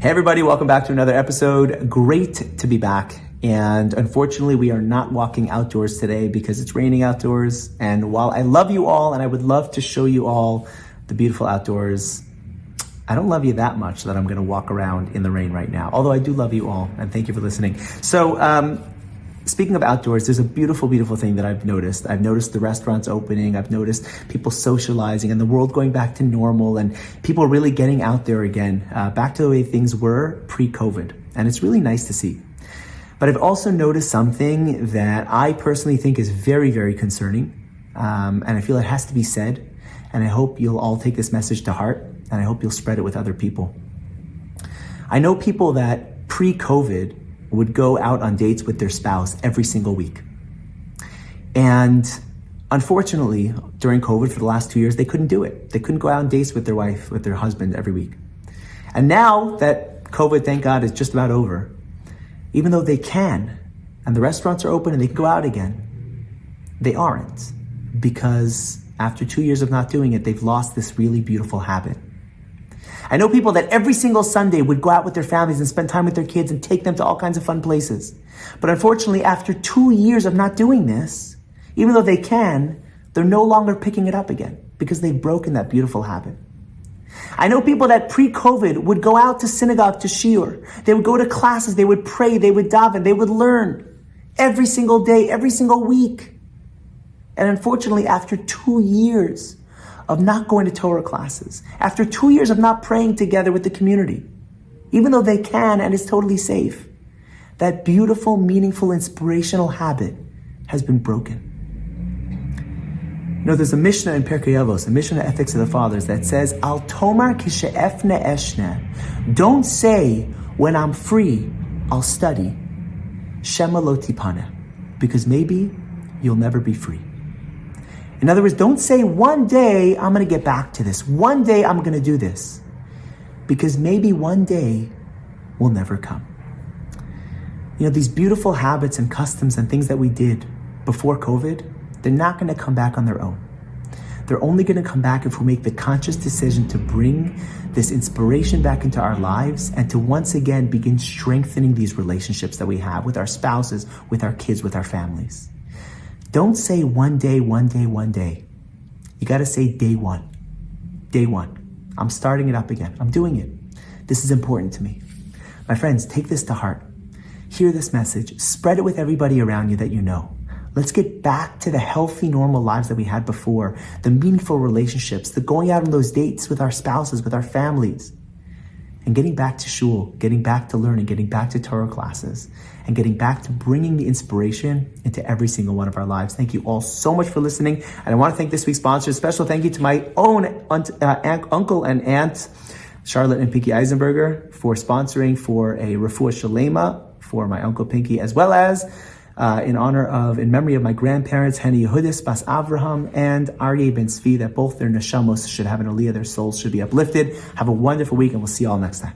Hey everybody, welcome back to another episode. Great to be back. And unfortunately, we are not walking outdoors today because it's raining outdoors. And while I love you all and I would love to show you all the beautiful outdoors, I don't love you that much that I'm going to walk around in the rain right now. Although I do love you all and thank you for listening. So, speaking of outdoors, there's a beautiful, beautiful thing that I've noticed. I've noticed the restaurants opening. I've noticed people socializing and the world going back to normal and people really getting out there again, back to the way things were pre-COVID. And it's really nice to see. But I've also noticed something that I personally think is very, very concerning. And I feel it has to be said. And I hope you'll all take this message to heart. And I hope you'll spread it with other people. I know people that pre-COVID would go out on dates with their spouse every single week. And unfortunately, during COVID for the last 2 years, they couldn't do it. They couldn't go out on dates with their wife, with their husband every week. And now that COVID, thank God, is just about over, even though they can, and the restaurants are open and they can go out again, they aren't. Because after 2 years of not doing it, they've lost this really beautiful habit. I know people that every single Sunday would go out with their families and spend time with their kids and take them to all kinds of fun places. But unfortunately, after 2 years of not doing this, even though they can, they're no longer picking it up again because they've broken that beautiful habit. I know people that pre-COVID would go out to synagogue to shiur. They would go to classes, they would pray, they would daven, they would learn every single day, every single week. And unfortunately, after 2 years of not going to Torah classes, after 2 years of not praying together with the community, even though they can and it's totally safe, that beautiful, meaningful, inspirational habit has been broken. You know, there's a Mishna in Pirkei Avos, a Mishna Ethics of the Fathers, that says, Al tomar kishe'efne eshne. Don't say, when I'm free, I'll study. Shema lo tipane. Because maybe you'll never be free. In other words, don't say, one day I'm going to get back to this. One day I'm going to do this. Because maybe one day will never come. You know, these beautiful habits and customs and things that we did before COVID, they're not going to come back on their own. They're only going to come back if we make the conscious decision to bring this inspiration back into our lives and to once again begin strengthening these relationships that we have with our spouses, with our kids, with our families. Don't say one day, one day, one day. You got to say day one. Day one. I'm starting it up again. I'm doing it. This is important to me. My friends, take this to heart. Hear this message. Spread it with everybody around you that you know. Let's get back to the healthy, normal lives that we had before, the meaningful relationships, the going out on those dates with our spouses, with our families, and getting back to shul, getting back to learning, getting back to Torah classes, and getting back to bringing the inspiration into every single one of our lives. Thank you all so much for listening. And I want to thank this week's sponsors. Special thank you to my own uncle and aunt, Charlotte and Pinky Eisenberger, for sponsoring for a refuah shalema for my uncle Pinky, as well as in memory of my grandparents, Henny Yehudis Bas Avraham and Aryeh Ben Tzvi, that both their neshamos should have an aliyah, their souls should be uplifted. Have a wonderful week, and we'll see you all next time.